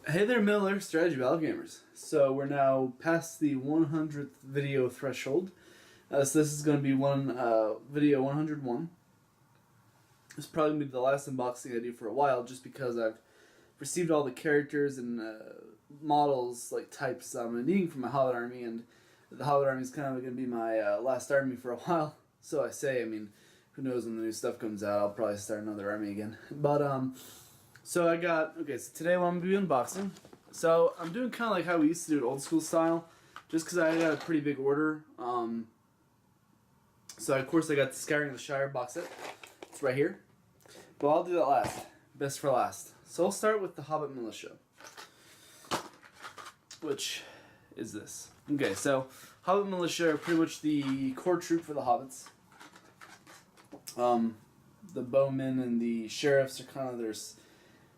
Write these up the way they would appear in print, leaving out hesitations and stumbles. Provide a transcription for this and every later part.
Hey there, Miller, Strategy Battle Gamers. So we're now past the 100th video threshold. So this is going to be video 101. This is probably going to be the last unboxing I do for a while, just because I've received all the characters and models, like types I'm needing for my Hobbit army, and the Hobbit army is kind of going to be my last army for a while. So I say, I mean, who knows when the new stuff comes out, I'll probably start another army again. But, so I got, okay, so today what I'm going to be unboxing. So I'm doing kind of like how we used to do it, old school style, just because I got a pretty big order. So of course I got the Scouring of the Shire box set. It's right here. But I'll do that last. Best for last. So I'll start with the Hobbit Militia, which is this. Okay, so Hobbit Militia are pretty much the core troop for the Hobbits. The bowmen and the sheriffs are kind of their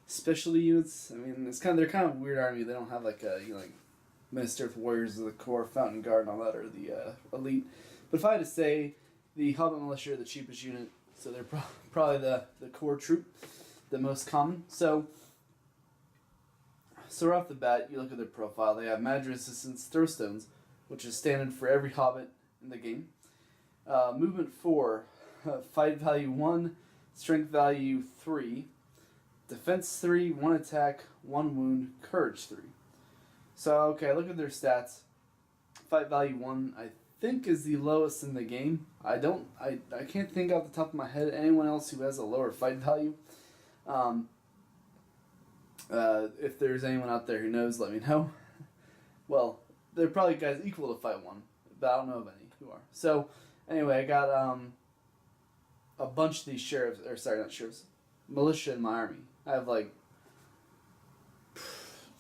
specialty units. I mean, they're kind of a weird army. They don't have like a like Minister of Warriors of the Core, Fountain Guard, and all that, or the elite. But if I had to say, the Hobbit Militia are the cheapest unit, so they're probably the core troop, the most common. So right off the bat, you look at their profile. They have magic resistance, throw stones, which is standard for every Hobbit in the game. Movement 4, fight value 1, strength value 3. Defense 3, 1 attack, 1 wound, courage 3. So, okay, look at their stats. Fight value 1, I think, is the lowest in the game. I can't think off the top of my head anyone else who has a lower fight value. If there's anyone out there who knows, let me know. Well, they're probably guys equal to fight 1, but I don't know of any who are. So, anyway, I got a bunch of these sheriffs, or sorry, not sheriffs, militia in my army. I have like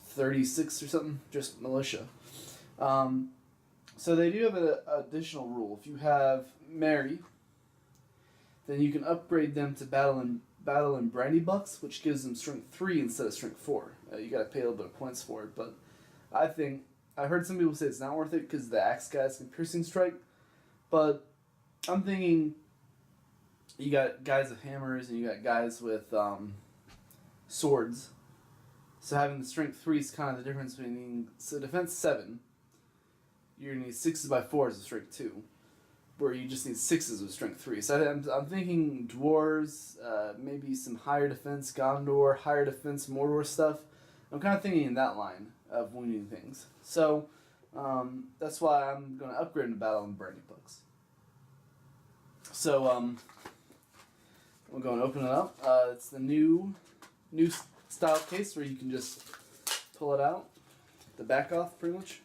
36 or something, just militia. So they do have an additional rule. If you have Merry, then you can upgrade them to battle and brandy bucks, which gives them strength 3 instead of strength 4. You got to pay a little bit of points for it, but I heard some people say it's not worth it because the axe guys can piercing strike, but I'm thinking you got guys with hammers and you got guys with swords. So having the strength 3 is kind of the difference between, so defense 7, you're going to need 6s by 4s of strength 2, where you just need 6s with strength 3. So I'm thinking dwarves, maybe some higher defense Gondor, higher defense Mordor stuff. I'm kind of thinking in that line of wounding things. So that's why I'm going to upgrade into battle and brandy bucks. So we'll go and open it up. It's the new style case where you can just pull it out, the back off pretty much.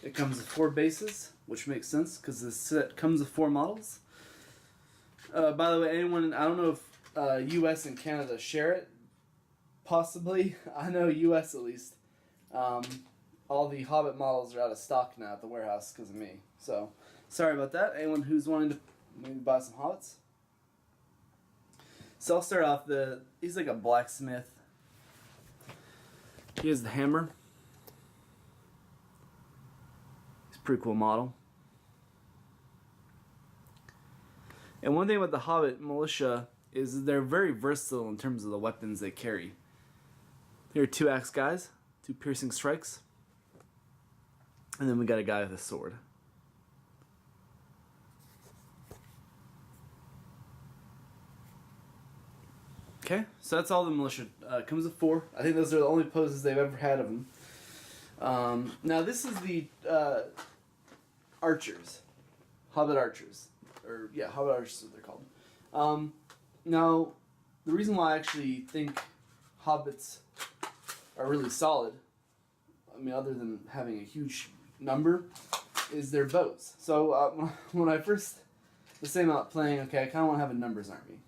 It comes with 4 bases, which makes sense because this set comes with 4 models. By the way, anyone, I don't know if US and Canada share it, possibly. I know US at least. All the Hobbit models are out of stock now at the warehouse because of me. So, sorry about that. Anyone who's wanting to maybe buy some Hobbits. So I'll start off, he's like a blacksmith. He has the hammer. He's a pretty cool model. And one thing about the Hobbit Militia is they're very versatile in terms of the weapons they carry. There are 2 axe guys, 2 piercing strikes, and then we got a guy with a sword. Okay, so that's all the militia. Comes with 4. I think those are the only poses they've ever had of them. Now this is the Archers, Hobbit Archers, or yeah, Hobbit Archers is what they're called. Now the reason why I actually think Hobbits are really solid, I mean, other than having a huge number, is their bows. So when I first was saying about playing, okay, I kind of want to have a numbers army.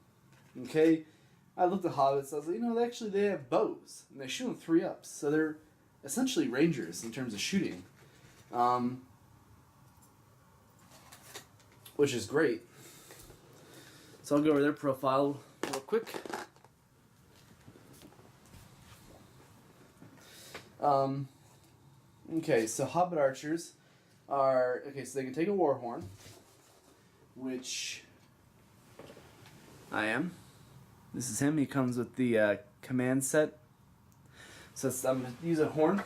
Okay. I looked at Hobbits, I was like, you know, they have bows, and they shoot them 3-ups, so they're essentially rangers in terms of shooting, which is great. So I'll go over their profile real quick. Okay, so Hobbit Archers are, okay, so they can take a war horn, which I am. This is him. He comes with the command set. So I'm going to use a horn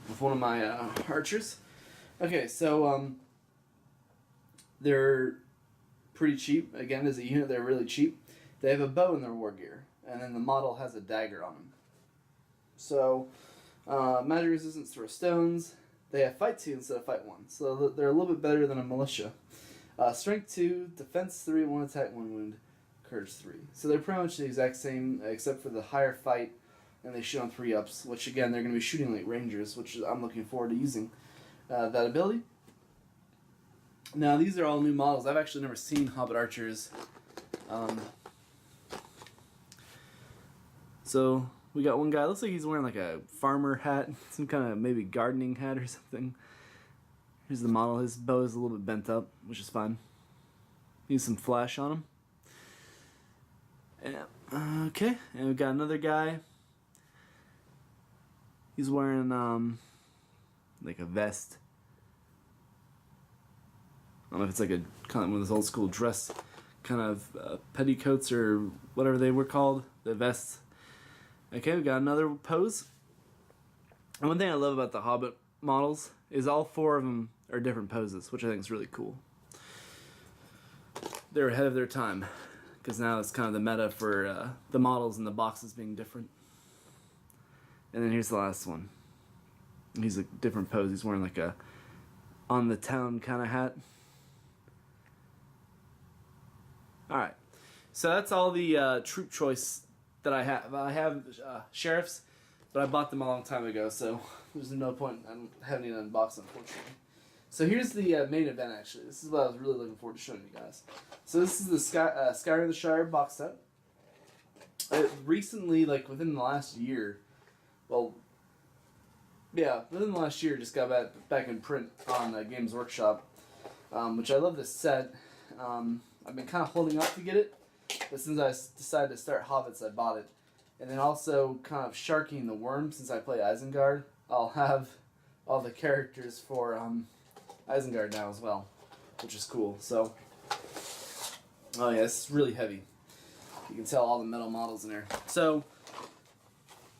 with one of my archers. Okay, so they're pretty cheap. Again, as a unit, they're really cheap. They have a bow in their war gear, and then the model has a dagger on them. So, magic resistance throw stones. They have fight 2 instead of fight 1, so they're a little bit better than a militia. Strength 2, defense 3, 1 attack, 1 wound, courage 3. So they're pretty much the exact same, except for the higher fight, and they shoot on 3-ups, which again, they're going to be shooting like rangers, which I'm looking forward to using that ability. Now, these are all new models. I've actually never seen Hobbit Archers. So, we got one guy, looks like he's wearing like a farmer hat, some kind of maybe gardening hat or something. Here's the model. His bow is a little bit bent up, which is fine. Needs some flash on him. And, okay, and we've got another guy. He's wearing like a vest. I don't know if it's like a kind of one of those old school dress kind of petticoats or whatever they were called, the vests. Okay, we got another pose. And one thing I love about the Hobbit models is all 4 of them are different poses, which I think is really cool. They're ahead of their time, because now it's kind of the meta for the models and the boxes being different. And then here's the last one. He's a different pose. He's wearing like a on the town kind of hat. Alright, so that's all the troop choice that I have. I have sheriffs, but I bought them a long time ago, so there's no point in having it unboxed, unfortunately. So here's the main event, actually. This is what I was really looking forward to showing you guys. So this is the Scouring the Shire box set. Recently, like within the last year, well, yeah, within the last year, just got back in print on Games Workshop, which I love this set. I've been kind of holding up to get it, but since I decided to start Hobbits, I bought it. And then also kind of Sharking the Worm, since I play Isengard, I'll have all the characters for Isengard now as well, which is cool. So, oh yeah, it's really heavy. You can tell all the metal models in there. So,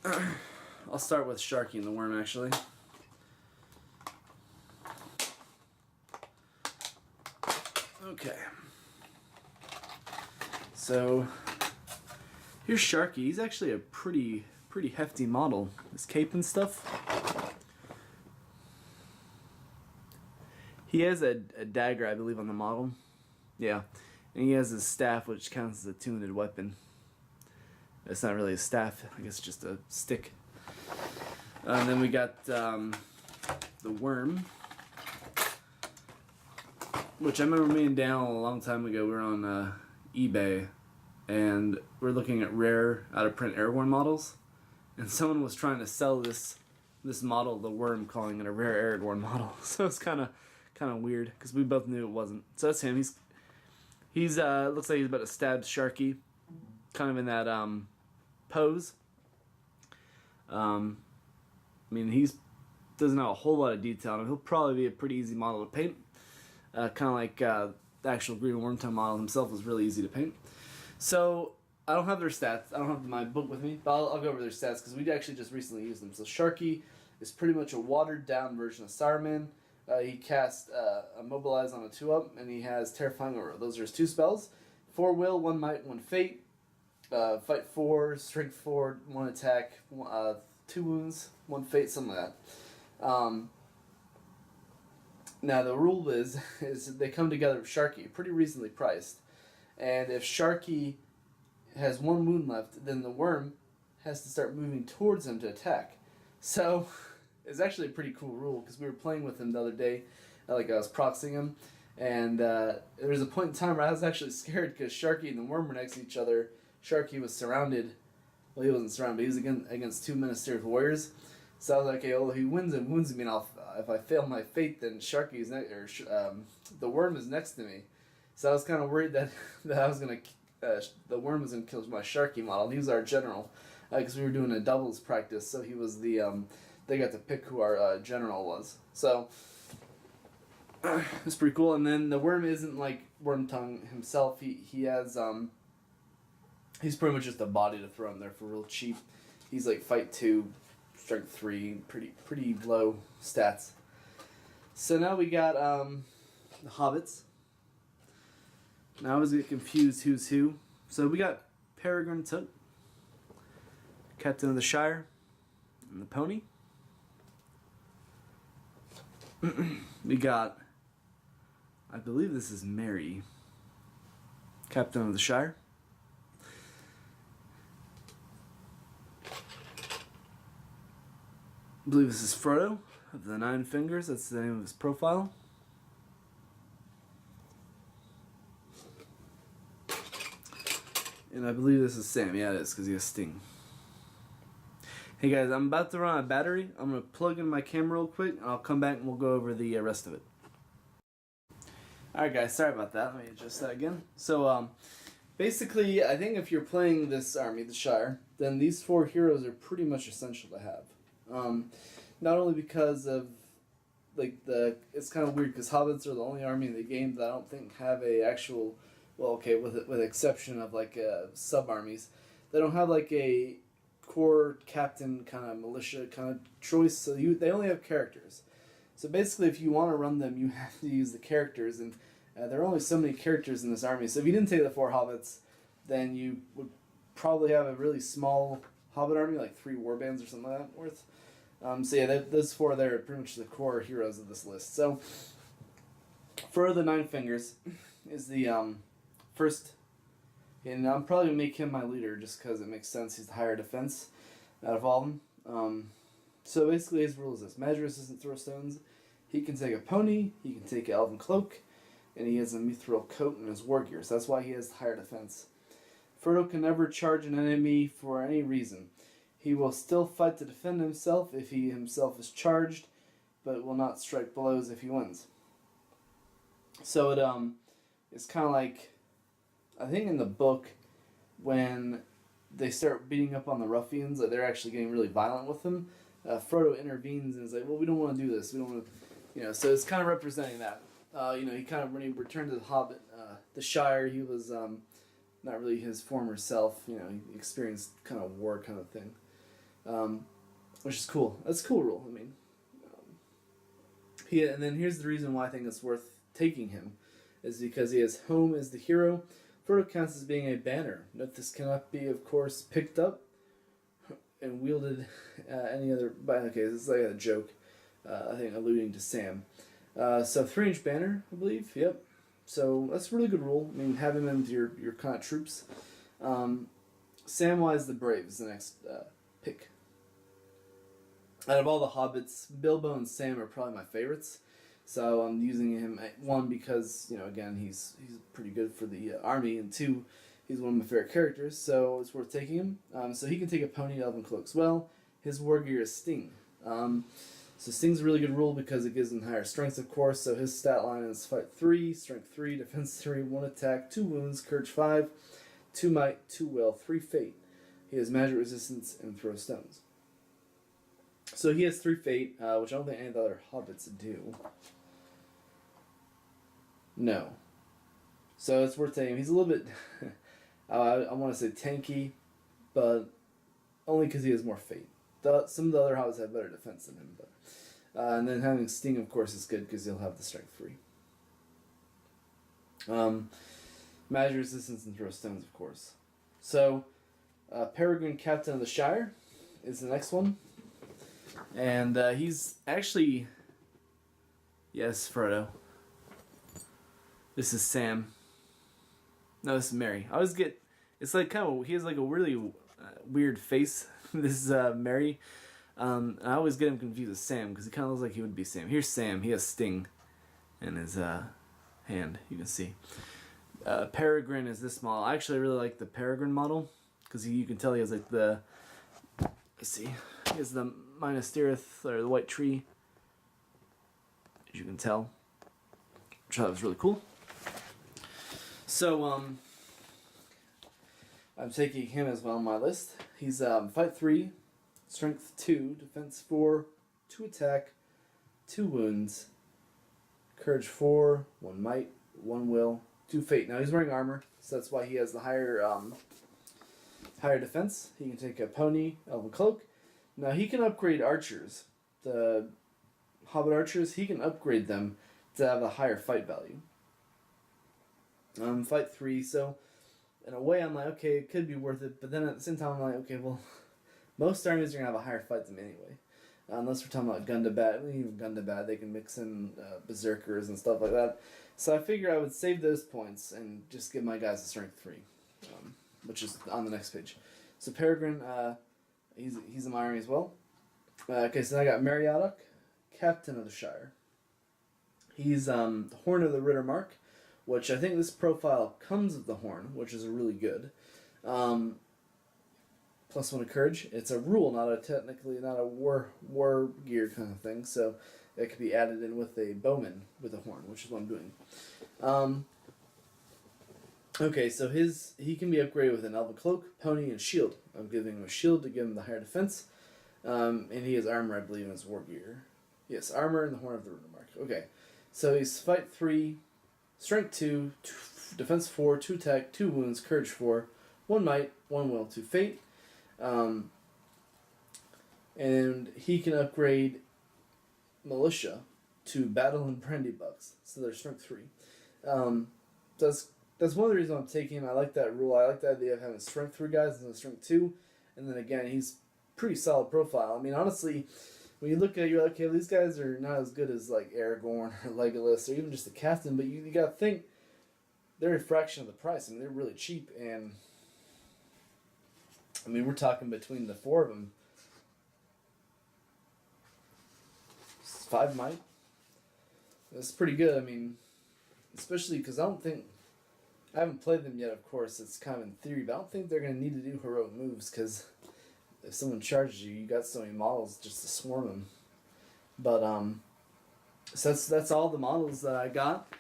I'll start with Sharking the Worm, actually. Okay. So, here's Sharky. He's actually a pretty hefty model. His cape and stuff. He has a dagger, I believe, on the model. Yeah. And he has his staff, which counts as a two-handed weapon. It's not really a staff. I guess it's just a stick. And then we got the worm, which I remember me and Dan a long time ago. We were on eBay, and we're looking at rare out-of-print airborne models, and someone was trying to sell this model, the worm, calling it a rare airborne model. So it's kind of weird because we both knew it wasn't. So that's him. He's looks like he's about to stab Sharky, kind of in that pose. I mean, doesn't have a whole lot of detail on him. He'll probably be a pretty easy model to paint. Kind of like the actual Green Wormtongue model himself was really easy to paint. So, I don't have their stats. I don't have my book with me, but I'll go over their stats because we actually just recently used them. So, Sharky is pretty much a watered-down version of Saruman. He casts Immobilize on a 2-up, and he has Terrifying Aura. Those are his 2 spells. 4 Will, 1 Might, 1 Fate. Fight 4, Strength 4, 1 Attack, 2 Wounds, 1 Fate, something like that. Now, the rule is they come together with Sharky, pretty reasonably priced. And if Sharky has 1 wound left, then the worm has to start moving towards him to attack. So, it's actually a pretty cool rule, because we were playing with him the other day, like I was proxying him, and there was a point in time where I was actually scared, because Sharky and the worm were next to each other. Sharky was surrounded, well, he wasn't surrounded, but he was against 2 Ministerial Warriors. So I was like, okay, well, if he wins and wounds me, and if I fail my fate, then Sharky's the worm is next to me. So I was kind of worried that I was gonna the worm was gonna kill my Sharky model. He was our general, because we were doing a doubles practice. So he was the they got to pick who our general was. So it's pretty cool. And then the worm isn't like Wormtongue himself. He has he's pretty much just a body to throw in there for real cheap. He's like fight 2. strength 3, pretty low stats. So now we got the Hobbits. Now I always get confused who's who. So we got Peregrine Took, Captain of the Shire, and the Pony. We got, I believe this is Merry, Captain of the Shire. I believe this is Frodo of the Nine Fingers. That's the name of his profile. And I believe this is Sam. Yeah, it is, because he has Sting. Hey guys, I'm about to run out of battery. I'm going to plug in my camera real quick, and I'll come back and we'll go over the rest of it. Alright guys, sorry about that. Let me adjust that again. So, basically, I think if you're playing this army, the Shire, then these 4 heroes are pretty much essential to have. Not only because of, like, it's kind of weird because Hobbits are the only army in the game that I don't think have a actual, well, okay, with the exception of, like, sub-armies, they don't have, like, a core captain kind of militia kind of choice, so they only have characters. So basically, if you want to run them, you have to use the characters, and there are only so many characters in this army. So if you didn't take the 4 Hobbits, then you would probably have a really small Hobbit army, like 3 warbands or something like that worth. So yeah, those 4 there are pretty much the core heroes of this list. So for the Nine Fingers is the first, and I'm probably going to make him my leader just because it makes sense. He's the higher defense out of all of them. So basically his rule is this: magic resistant throw stones. He can take a pony, he can take an elven cloak, and he has a mithril coat and his war gear. So that's why he has the higher defense. Frodo can never charge an enemy for any reason. He will still fight to defend himself if he himself is charged, but will not strike blows if he wins. So it's kind of like, I think in the book, when they start beating up on the ruffians, like they're actually getting really violent with them, Frodo intervenes and is like, well, we don't want to do this. We don't want to, so it's kind of representing that. He kind of, when he returned to the Hobbit, the Shire, he was not really his former self. He experienced kind of war kind of thing, which is cool. That's a cool rule. I mean, and then here's the reason why I think it's worth taking him, is because he has home as the hero. Frodo counts as being a banner. Note this cannot be, of course, picked up and wielded any other. Okay, this is like a joke. I think alluding to Sam. So 3-inch banner, I believe. Yep. So that's a really good rule. I mean, have him into your kind of troops. Samwise the Brave is the next pick. Out of all the Hobbits, Bilbo and Sam are probably my favorites. So I'm using him, 1, because, again, he's pretty good for the army, and 2, he's one of my favorite characters, so it's worth taking him. So he can take a pony, elven cloak as well. His war gear is Sting. So Sting's a really good rule because it gives him higher strength, of course. So his stat line is fight 3, strength 3, defense 3, 1 attack, 2 wounds, courage 5, 2 might, 2 will, 3 fate. He has magic resistance and throw stones. So he has 3 fate, which I don't think any of the other hobbits do. No. So it's worth taking him. He's a little bit, I want to say tanky, but only because he has more fate. Some of the other hobbits have better defense than him, but and then having Sting, of course, is good because he'll have the strength 3. Magic resistance and throw stones, of course. So Peregrine, Captain of the Shire, is the next one, and he's actually, yes, Frodo. This is Sam. No, this is Merry. I always get, it's like kind of, he has like a really weird face. This is Merry. I always get him confused with Sam because he kind of looks like he would be Sam. Here's Sam. He has Sting in his hand. You can see. Peregrine is this model. I actually really like the Peregrine model because you can tell he has like the. Let's see. He has the Minas Tirith or the white tree. As you can tell, which I thought was really cool. So I'm taking him as well on my list. He's fight 3, strength 2, defense 4, 2 attack, 2 wounds, courage 4, 1 might, 1 will, 2 fate. Now he's wearing armor, so that's why he has the higher defense. He can take a pony, elven cloak, Now he can upgrade archers. The Hobbit Archers, he can upgrade them to have a higher fight value. Fight 3, so in a way I'm like, okay, it could be worth it, but then at the same time I'm like, okay, well, most armies are going to have a higher fight than me anyway. Unless we're talking about gun to bat, even gun to bat, they can mix in berserkers and stuff like that. So I figure I would save those points and just give my guys a strength 3, which is on the next page. So Peregrine, he's in my army as well. Okay, so I got Meriadoc, Captain of the Shire. He's the Horn of the Rittermark, which I think this profile comes with the horn, which is really good. +1 to courage. It's a rule, not a war gear kind of thing. So it could be added in with a bowman with a horn, which is what I'm doing. Okay, so he can be upgraded with an elven cloak, pony, and shield. I'm giving him a shield to give him the higher defense. And he has armor, I believe, in his war gear. Yes, armor and the Horn of the Rittermark. Okay, so he's fight 3, strength 2, defense 4, 2 attack, 2 wounds, courage 4, 1 might, 1 will, 2 fate. And he can upgrade militia to battle and brandy bucks, so they're strength 3. That's one of the reasons I'm taking him. I like that rule. I like the idea of having strength 3 guys and a strength 2, and then again he's pretty solid profile. I mean, honestly, when you look at it, you're like, okay, these guys are not as good as like Aragorn or Legolas or even just the captain, but you gotta think they're a fraction of the price. I mean, they're really cheap, and I mean, we're talking between the 4 of them, 5 might. That's pretty good. I mean, especially because I haven't played them yet, of course. It's kind of in theory, but I don't think they're going to need to do heroic moves, because if someone charges you, you got so many models just to swarm them. But, so that's all the models that I got.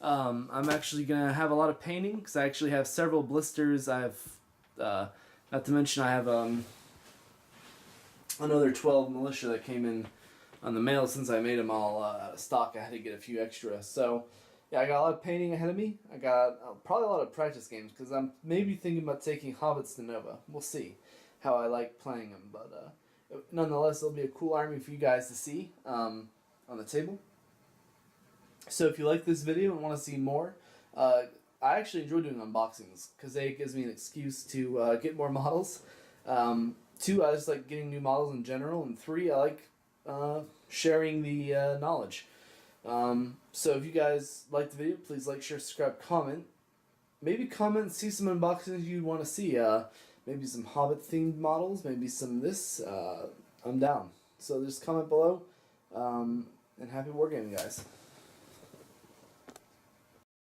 I'm actually going to have a lot of painting, because I actually have several blisters. I have, not to mention I have another 12 militia that came in on the mail since I made them all out of stock. I had to get a few extra. So, yeah, I got a lot of painting ahead of me. I got probably a lot of practice games, because I'm maybe thinking about taking Hobbits to Nova. We'll see how I like playing them. But nonetheless, it'll be a cool army for you guys to see on the table. So if you like this video and want to see more, I actually enjoy doing unboxings, because A, it gives me an excuse to get more models. 2, I just like getting new models in general. And 3, I like sharing the knowledge. So if you guys like the video, please like, share, subscribe, comment. Maybe comment and see some unboxings you'd want to see. Maybe some Hobbit themed models, maybe some of this. I'm down. So just comment below. And happy wargaming, guys.